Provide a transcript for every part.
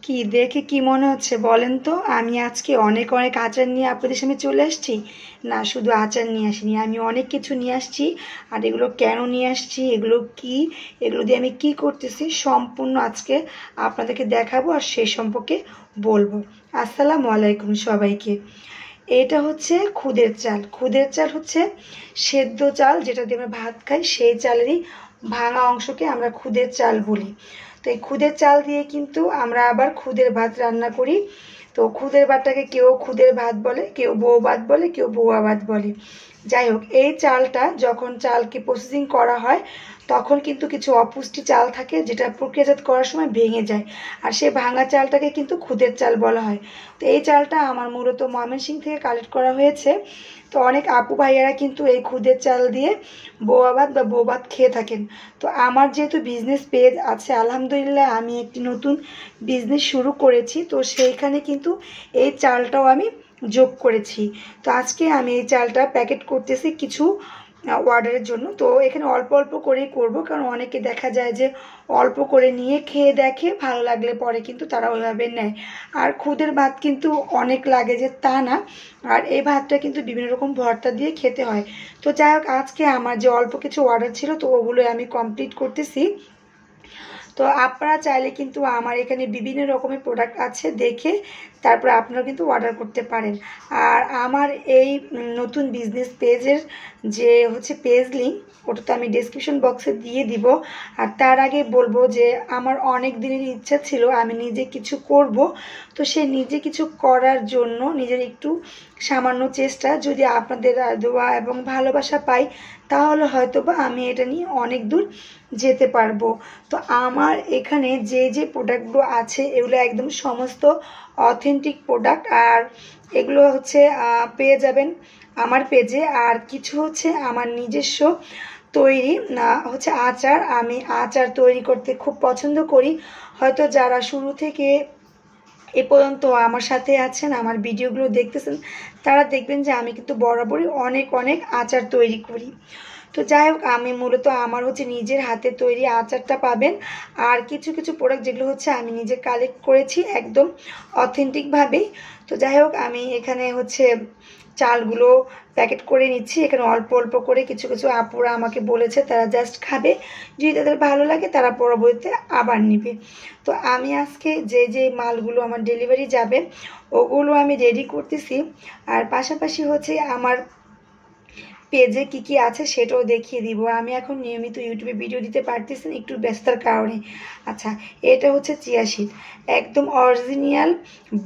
কি দেখে কি মনে হচ্ছে বলেন তো? আমি আজকে অনেক অনেক আচার নিয়ে আপনাদের সামনে চলে আসছি। না, শুধু আচার নিয়ে আসিনি, আমি অনেক কিছু নিয়ে আসছি। আর এগুলো কেন নিয়ে আসছি, এগুলো কি, এগুলো দিয়ে আমি কি করতেছি, সম্পূর্ণ আজকে আপনাদেরকে দেখাবো আর সেই সম্পর্কে বলবো। আসসালামু আলাইকুম সবাইকে। এটা হচ্ছে খুদের চাল। খুদের চাল হচ্ছে সেদ্ধ চাল, যেটা দিয়ে আমরা ভাত খাই, সেই চালেরই ভাঙা অংশকে আমরা খুদের চাল বলি। তো এই খুদের চাল দিয়ে কিন্তু আমরা আবার খুদের ভাত রান্না করি। তো খুদের ভাতটাকে কেউ খুদের ভাত বলে, কেউ বউ ভাত বলে, কেউ বউয়া ভাত বলে। যাই হোক, এই চালটা যখন চালকে প্রসেসিং করা হয় তখন কিন্তু কিছু অপুষ্টি চাল থাকে, যেটা প্রক্রিয়াজাত করার সময় ভেঙে যায়, আর সেই ভাঙা চালটাকে কিন্তু খুদের চাল বলা হয়। তো এই চালটা আমার মূলত ময়মনসিংহ থেকে কালেক্ট করা হয়েছে। তো অনেক আপু ভাইয়ারা কিন্তু এই খুদের চাল দিয়ে বউয়া ভাত বা বউ ভাত খেয়ে থাকেন। তো আমার যেহেতু বিজনেস পেজ আছে, আলহামদুলিল্লাহ আমি একটি নতুন বিজনেস শুরু করেছি, তো সেইখানে কিন্তু এই চালটাও আমি যোগ করেছি। তো আজকে আমি এই চালটা প্যাকেট করতেছি কিছু অর্ডারের জন্য। তো এখানে অল্প অল্প করেই করব, কারণ অনেকে দেখা যায় যে অল্প করে নিয়ে খেয়ে দেখে, ভালো লাগলে পরে কিন্তু তারা ওইভাবে নেয়। আর খুদের ভাত কিন্তু অনেক লাগে যে তা না, আর এই ভাতটা কিন্তু বিভিন্ন রকম ভর্তা দিয়ে খেতে হয়। তো যাই হোক, আজকে আমার যে অল্প কিছু অর্ডার ছিল তো ওগুলো আমি কমপ্লিট করতেছি। তো আপনারা চাইলে কিন্তু আমার এখানে বিভিন্ন রকমের প্রোডাক্ট আছে, দেখে তারপর আপনারা কিন্তু অর্ডার করতে পারেন। আর আমার এই নতুন বিজনেস পেজের যে হচ্ছে পেজ লিঙ্ক, ওটা তো আমি ডেসক্রিপশন বক্সে দিয়ে দিব। আর তার আগে বলবো যে আমার অনেক দিনের ইচ্ছা ছিল আমি নিজে কিছু করব। তো সে নিজে কিছু করার জন্য নিজের একটু সামান্য চেষ্টা যদি আপনাদের দোয়া এবং ভালোবাসা পাই, তাহলে হয়তো বা আমি এটা নিয়ে অনেক দূর যেতে পারবো। তো আমার এখানে যে যে প্রোডাক্টগুলো আছে এগুলো একদম সমস্ত অথেন্টিক প্রোডাক্ট, আর এগুলো হচ্ছে পেয়ে যাবেন আমার পেজে। আর কিছু হচ্ছে আমার নিজস্ব তৈরি হচ্ছে আচার। আমি আচার তৈরি করতে খুব পছন্দ করি। হয়তো যারা শুরু থেকে এ পর্যন্ত আমার সাথে আছেন, আমার ভিডিওগুলো দেখতেছেন, তারা দেখবেন যে আমি কিন্তু বরাবরই অনেক অনেক আচার তৈরি করি। তো যাই হোক, আমি মূলত আমার হচ্ছে নিজের হাতে তৈরি আচারটা পাবেন। আর কিছু কিছু প্রোডাক্ট যেগুলো হচ্ছে আমি নিজে কালেক্ট করেছি একদম অথেন্টিকভাবেই। তো যাই হোক, আমি এখানে হচ্ছে চালগুলো প্যাকেট করে নিচ্ছি। এখানে অল্প অল্প করে কিছু কিছু আপুরা আমাকে বলেছে তারা জাস্ট খাবে, যদি তাদের ভালো লাগে তারা পরবর্তীতে আবার নেবে। তো আমি আজকে যে যে মালগুলো আমার ডেলিভারি যাবে ওগুলো আমি রেডি করতেছি। আর পাশাপাশি হচ্ছে আমার পেজে কি কি আছে সেটাও দেখিয়ে দিব। আমি এখন নিয়মিত ইউটিউবে ভিডিও দিতে পারতেছি না, একটু ব্যস্ততার কারণে। আচ্ছা, এটা হচ্ছে চিয়া সিড, একদম অরিজিনাল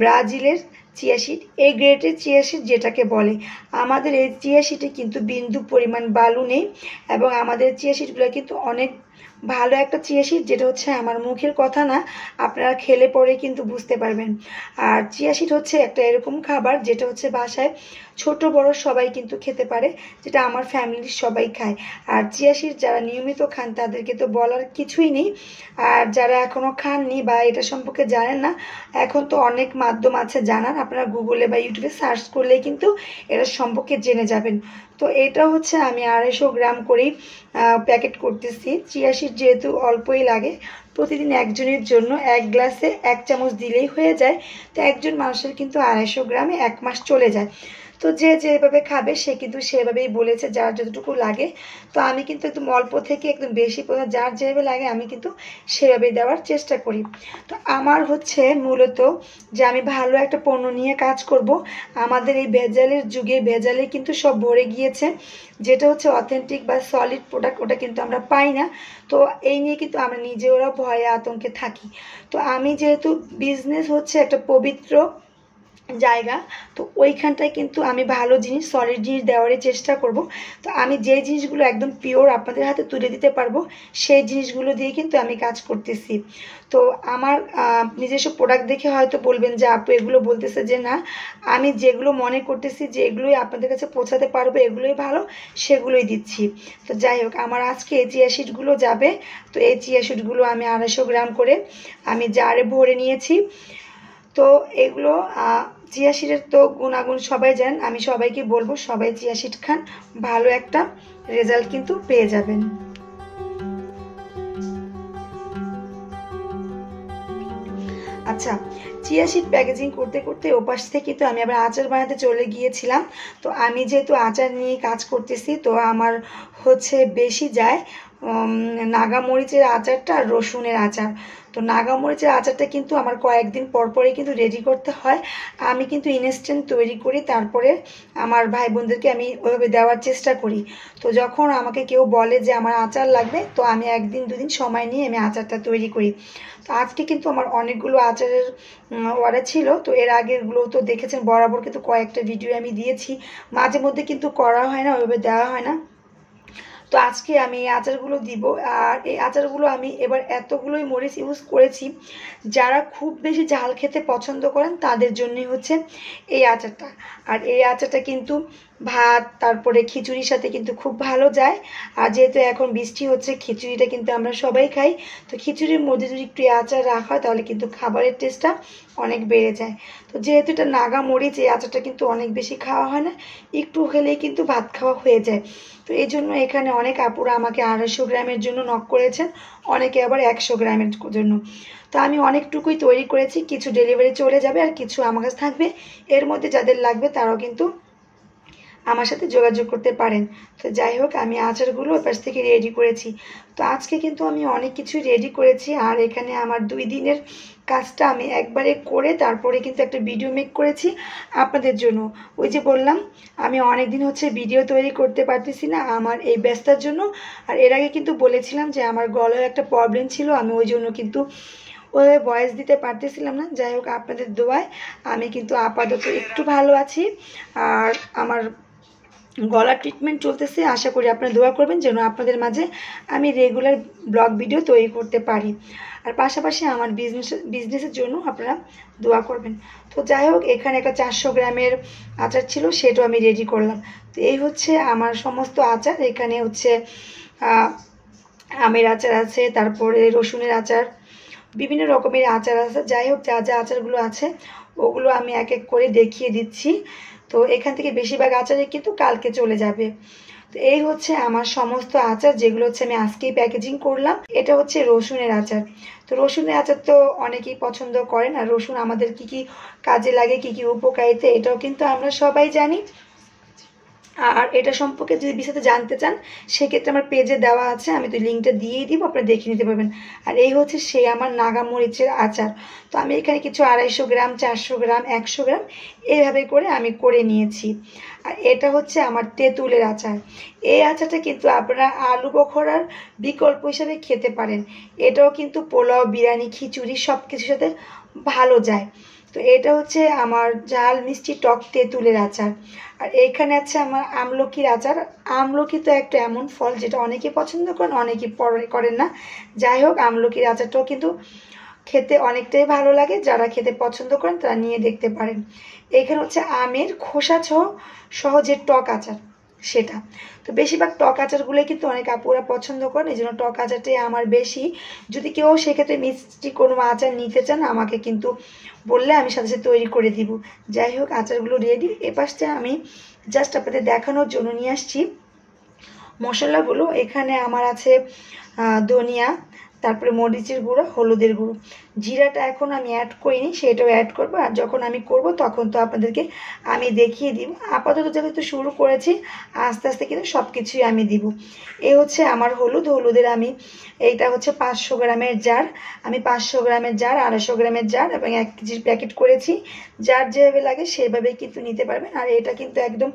ব্রাজিলের চিয়া সিড, এই গ্রেডের চিয়া সিড যেটাকে বলে। আমাদের এই চিয়া সিডে কিন্তু বিন্দু পরিমাণ বালু নেই, এবং আমাদের চিয়া সিডগুলো কিন্তু অনেক ভালো একটা চিয়া সিড, যেটা হচ্ছে আমার মুখের কথা না, আপনারা খেলে পরে কিন্তু বুঝতে পারবেন। আর চিয়া সিড হচ্ছে একটা এরকম খাবার যেটা হচ্ছে বাসায় ছোট বড় সবাই কিন্তু খেতে পারে, যেটা আমার ফ্যামিলির সবাই খায়। আর চিয়া সিড যারা নিয়মিত খান তাদেরকে তো বলার কিছুই নেই। আর যারা এখনও খাননি বা এটা সম্পর্কে জানেন না, এখন তো অনেক মাধ্যম আছে জানার, আপনারা গুগলে বা ইউটিউবে সার্চ করলেই কিন্তু এটা সম্পর্কে জেনে যাবেন। তো এটা হচ্ছে আমি 250 গ্রাম করেই প্যাকেট করতেছি। চিয়া সিড যেহেতু অল্পই লাগে, প্রতিদিন একজনের জন্য এক গ্লাসে 1 চামচ দিলেই হয়ে যায়। তো একজন মানুষের কিন্তু 250 গ্রামে 1 মাস চলে যায়। তো যে যেভাবে খাবে সে কিন্তু সেভাবেই বলেছে যার যতটুকু লাগে। তো আমি কিন্তু একদম অল্প থেকে একদম বেশি পর্যন্ত যার যেভাবে লাগে আমি কিন্তু সেভাবে দেওয়ার চেষ্টা করি। তো আমার হচ্ছে মূলত যে আমি ভালো একটা পণ্য নিয়ে কাজ করব। আমাদের এই ভেজালের যুগে ভেজালে কিন্তু সব ভরে গিয়েছে, যেটা হচ্ছে অথেন্টিক বা সলিড প্রোডাক্ট ওটা কিন্তু আমরা পাই না। তো এই নিয়ে কিন্তু আমরা নিজেরা ভয়ে আতঙ্কে থাকি। তো আমি যেহেতু বিজনেস হচ্ছে একটা পবিত্র জায়গা, তো ওইখানটায় কিন্তু আমি ভালো জিনিস সলিড জিনিস দেওয়ারই চেষ্টা করব। তো আমি যে জিনিসগুলো একদম পিওর আপনাদের হাতে তুলে দিতে পারবো সেই জিনিসগুলো দিয়ে কিন্তু আমি কাজ করতেছি। তো আমার নিজস্ব প্রোডাক্ট দেখে হয়তো বলবেন যে আপু এগুলো বলতেছে যে না, আমি যেগুলো মনে করতেছি যে এগুলোই আপনাদের কাছে পৌঁছাতে পারবো, এগুলোই ভালো, সেগুলোই দিচ্ছি। তো যাই হোক, আমার আজকে এই চিয়া সিডগুলো যাবে। তো এই চিয়া সিডগুলো আমি 250 গ্রাম করে আমি জারে ভরে নিয়েছি। তো এগুলো চিয়া সিডের তো গুণাগুণ সবাই জানেন, আমি সবাইকে বলবো সবাই চিয়া সিড খান, ভালো একটা রেজাল্ট কিন্তু পেয়ে যাবেন। আচ্ছা, চিয়া সিড প্যাকেজিং করতে করতে ওপাশ থেকে তো আমি আবার আচার বানাতে চলে গিয়েছিলাম। তো আমি যেহেতু আচার নিয়ে কাজ করতেছি, তো আমার হচ্ছে বেশি যায় নাগামরিচের আচারটা আর রসুনের আচার। তো নাগামরিচের আচারটা কিন্তু আমার কয়েকদিন পর পরে কিন্তু রেডি করতে হয়। আমি কিন্তু ইনস্ট্যান্ট তৈরি করি, তারপরে আমার ভাই বোনদেরকে আমি ওইভাবে দেওয়ার চেষ্টা করি। তো যখন আমাকে কেউ বলে যে আমার আচার লাগবে, তো আমি একদিন দুদিন সময় নিয়ে আমি আচারটা তৈরি করি। তো আজকে কিন্তু আমার অনেকগুলো আচারের অর্ডার ছিল। তো এর আগেরগুলো তো দেখেছেন, বরাবর কিন্তু কয়েকটা ভিডিও আমি দিয়েছি, মাঝে মধ্যে কিন্তু করা হয় না, ওইভাবে দেওয়া হয় না। তো আজকে আমি এই আচারগুলো দিব। আর এই আচারগুলো আমি এবার এতগুলোই মরিচ ইউজ করেছি, যারা খুব বেশি ঝাল খেতে পছন্দ করেন তাদের জন্যই হচ্ছে এই আচারটা। আর এই আচারটা কিন্তু ভাত তারপরে খিচুড়ির সাথে কিন্তু খুব ভালো যায়। আর যেহেতু এখন বৃষ্টি হচ্ছে, খিচুড়িটা কিন্তু আমরা সবাই খাই। তো খিচুড়ির মধ্যে যদি একটু আচার রাখা হয় তাহলে কিন্তু খাবারের টেস্টটা অনেক বেড়ে যায়। তো যেহেতু এটা নাগা মরিচ, এই আচারটা কিন্তু অনেক বেশি খাওয়া হয় না, একটু খেলেই কিন্তু ভাত খাওয়া হয়ে যায়। তো এই জন্য এখানে অনেক আপুরা আমাকে 250 গ্রামের জন্য নক করেছেন, অনেকে আবার 100 গ্রামের জন্য। তো আমি অনেকটুকুই তৈরি করেছি, কিছু ডেলিভারি চলে যাবে আর কিছু আমার কাছে থাকবে। এর মধ্যে যাদের লাগবে তারাও কিন্তু আমার সাথে যোগাযোগ করতে পারেন। তো যাই হোক, আমি আচারগুলো ওপাশ থেকে রেডি করেছি। তো আজকে কিন্তু আমি অনেক কিছু রেডি করেছি। আর এখানে আমার 2 দিনের কাজটা আমি একবারে করে তারপরে কিন্তু একটা ভিডিও মেক করেছি আপনাদের জন্য। ওই যে বললাম, আমি অনেক দিন হচ্ছে ভিডিও তৈরি করতে পারতেছি না আমার এই ব্যস্তার জন্য। আর এর আগে কিন্তু বলেছিলাম যে আমার গলায় একটা প্রবলেম ছিল, আমি ওই জন্য কিন্তু ওই ভয়েস দিতে পারতেছিলাম না। যাই হোক, আপনাদের দোয়ায় আমি কিন্তু আপাতত একটু ভালো আছি। আর আমার গলার ট্রিটমেন্ট চলতেছে, আশা করি আপনারা দোয়া করবেন যেন আপনাদের মাঝে আমি রেগুলার ব্লগ ভিডিও তৈরি করতে পারি। আর পাশাপাশি আমার বিজনেসের জন্য আপনারা দোয়া করবেন। তো যাই হোক, এখানে একটা 400 গ্রামের আচার ছিল, সেটাও আমি রেডি করলাম। তো এই হচ্ছে আমার সমস্ত আচার। এখানে হচ্ছে আমের আচার আছে, তারপরে রসুনের আচার, বিভিন্ন রকমের আচার আছে। যাই হোক, যা যা আচারগুলো আছে ওগুলো আমি এক এক করে দেখিয়ে দিচ্ছি। তো এখান থেকে বেশিরভাগ আচারে কিন্তু কালকে চলে যাবে। তো এই হচ্ছে আমার সমস্ত আচার, যেগুলো হচ্ছে আমি আজকেই প্যাকেজিং করলাম। এটা হচ্ছে রসুনের আচার। তো রসুনের আচার তো অনেকেই পছন্দ করেন। আর রসুন আমাদের কি কি কাজে লাগে, কি কি উপকারিতা, এটাও কিন্তু আমরা সবাই জানি। আর এটা সম্পর্কে যদি বিস্তারিত জানতে চান, সেক্ষেত্রে আমার পেজে দেওয়া আছে, আমি তো লিঙ্কটা দিয়েই দিব, আপনারা দেখে নিতে পারবেন। আর এই হচ্ছে সেই আমার নাগামরিচের আচার। তো আমি এখানে কিছু 250 গ্রাম, 400 গ্রাম, 100 গ্রাম এইভাবে করে আমি করে নিয়েছি। আর এটা হচ্ছে আমার তেঁতুলের আচার। এই আচারটা কিন্তু আপনারা আলু বখরার বিকল্প হিসাবে খেতে পারেন। এটাও কিন্তু পোলাও, বিরিয়ানি, খিচুড়ি সব কিছুর সাথে ভালো যায়। তো এটা হচ্ছে আমার ঝাল মিষ্টি টক তেঁতুলের আচার। আর এইখানে আছে আমার আমলকির আচার। আমলকি তো একটা এমন ফল যেটা অনেকে পছন্দ করেন, অনেকে করেন না। যাই হোক, আমলকির আচারটাও কিন্তু খেতে অনেকটাই ভালো লাগে, যারা খেতে পছন্দ করেন তারা নিয়ে দেখতে পারেন। এখানে হচ্ছে আমের খোসা সহ যে টক আচার, সেটা। তো বেশিরভাগ টক আচারগুলোই কিন্তু অনেক আপুরা পছন্দ করেন, এই জন্য টক আচারটাই আমার বেশি। যদি কেউ সেক্ষেত্রে মিষ্টি কোনো আচার নিতে চান, আমাকে কিন্তু বললে আমি সাথে সাথে তৈরি করে দিব। যাই হোক, আচারগুলো রেডি। এপাশটা আমি জাস্ট আপনাদের দেখানোর জন্য নিয়ে আসছি মশলাগুলো। এখানে আমার আছে ধনিয়া, তারপরে মরিচের গুঁড়ো, হলুদের গুঁড়ো, জিরাটা এখন আমি অ্যাড করিনি, সেটাও অ্যাড করবো। আর যখন আমি করব তখন তো আপনাদেরকে আমি দেখিয়ে দিব। আপাতত যেহেতু শুরু করেছি, আস্তে আস্তে কিন্তু সব কিছুই আমি দিব। এই হচ্ছে আমার হলুদের আমি, এইটা হচ্ছে 500 গ্রামের জার। আমি 500 গ্রামের জার, 250 গ্রামের জার এবং 1 কেজির প্যাকেট করেছি। যার যেভাবে লাগে সেভাবেই কিন্তু নিতে পারবেন। আর এটা কিন্তু একদম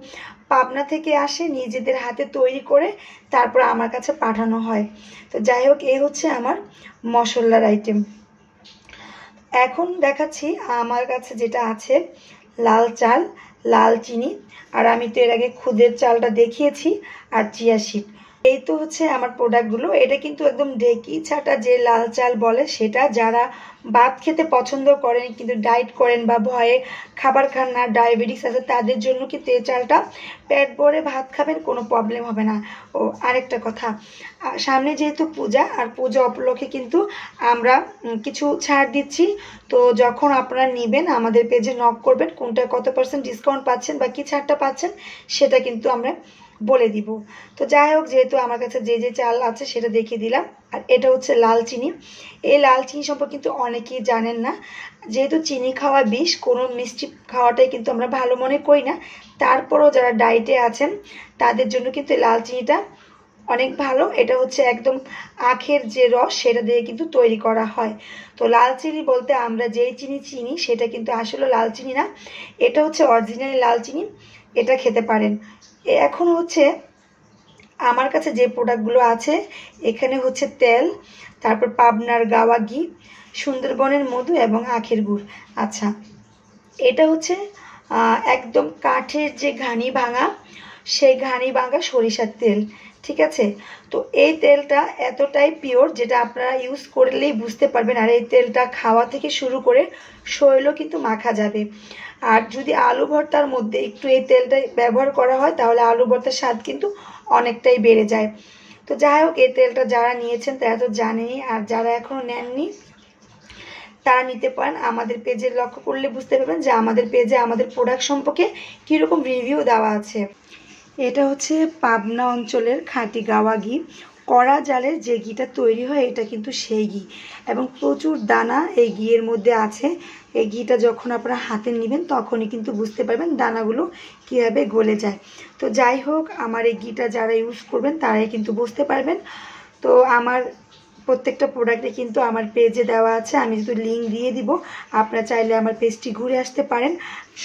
পাবনা থেকে আসে, নিজেদের হাতে তৈরি করে তারপর আমার কাছে পাঠানো হয়। তো যাই হোক, এই হচ্ছে আমার মশলার আইটেম। এখন দেখাচ্ছি আমার কাছে যেটা আছে, লাল চাল, লাল চিনি, আর আমি তো এর আগে খুদের চালটা দেখিয়েছি, আর চিয়া সিড। এই তো হচ্ছে আমার প্রোডাক্টগুলো। এটা কিন্তু একদম ঢেকি ছাটা যে লাল চাল বলে সেটা। যারা ভাত খেতে পছন্দ করেন কিন্তু ডায়েট করেন বা ভয়ে খাবার খান না, ডায়াবেটিস আছে, তাদের জন্য কিন্তু এই চালটা পেট ভরে ভাত খাবেন, কোনো প্রবলেম হবে না। ও আরেকটা কথা, সামনে যেহেতু পূজা, আর পূজা উপলক্ষে কিন্তু আমরা কিছু ছাড় দিচ্ছি। তো যখন আপনারা নেবেন আমাদের পেজে নক করবেন, কোনটা কত % ডিসকাউন্ট পাচ্ছেন বা কি ছাড়টা পাচ্ছেন সেটা কিন্তু আমরা বলে দিব। তো যাই হোক, যেহেতু আমার কাছে যে যে চাল আছে সেটা দেখিয়ে দিলাম। আর এটা হচ্ছে লাল চিনি। এই লাল চিনি সম্পর্কে কিন্তু অনেকেই জানেন না। যেহেতু চিনি খাওয়া বিষ, কোনো মিষ্টি খাওয়াটাই কিন্তু আমরা ভালো মনে করি না। তারপরেও যারা ডায়েটে আছেন তাদের জন্য কিন্তু এই লাল চিনিটা অনেক ভালো। এটা হচ্ছে একদম আখের যে রস সেটা দিয়ে কিন্তু তৈরি করা হয়। তো লাল চিনি বলতে আমরা যেই চিনি চিনি সেটা কিন্তু আসলে লাল চিনি না, এটা হচ্ছে অরিজিনাল লাল চিনি। এটা খেতে পারেন। এখন হচ্ছে আমার কাছে যে প্রোডাক্টগুলো আছে, এখানে হচ্ছে তেল, তারপর পাবনার গাওয়া ঘি, সুন্দরবনের মধু এবং আখের গুড়। আচ্ছা, এটা হচ্ছে একদম কাঠের যে ঘানি ভাঙা, সেই ঘানি ভাঙা সরিষার তেল, ঠিক আছে। তো এই তেলটা এতটাই পিওর যেটা আপনারা ইউজ করলেই বুঝতে পারবেন। আর এই তেলটা খাওয়া থেকে শুরু করে শরীরও কিন্তু মাখা যাবে। আর যদি আলু ভর্তার মধ্যে একটু এই তেলটা ব্যবহার করা হয় তাহলে আলু ভর্তার স্বাদ কিন্তু অনেকটাই বেড়ে যায়। তো যাই হোক, এই তেলটা যারা নিয়েছেন তারা তো জানেনই, আর যারা এখনও নেননি তারা নিতে পারেন। আমাদের পেজে লক্ষ্য করলে বুঝতে পারবেন যে আমাদের পেজে আমাদের প্রোডাক্ট সম্পর্কে কীরকম রিভিউ দেওয়া আছে। এটা হচ্ছে পাবনা অঞ্চলের খাঁটি গাওয়া ঘি। কড়া জালের যে ঘিটা তৈরি হয় এটা কিন্তু সেই ঘি, এবং প্রচুর দানা এই ঘিয়ের মধ্যে আছে। এই ঘিটা যখন আপনারা হাতে নেবেন তখনই কিন্তু বুঝতে পারবেন দানাগুলো কীভাবে গলে যায়। তো যাই হোক, আমার এই ঘিটা যারা ইউজ করবেন তারাই কিন্তু বুঝতে পারবেন। তো আমার প্রত্যেকটা প্রোডাক্টে কিন্তু আমার পেজে দেওয়া আছে, আমি যদি লিঙ্ক দিয়ে দিব, আপনারা চাইলে আমার পেজটি ঘুরে আসতে পারেন।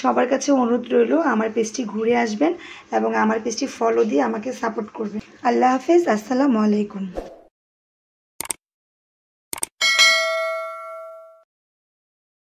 সবার কাছে অনুরোধ রইল আমার পেজটি ঘুরে আসবেন এবং আমার পেজটি ফলো দিয়ে আমাকে সাপোর্ট করবেন। আল্লাহ হাফেজ, আসসালামু আলাইকুম।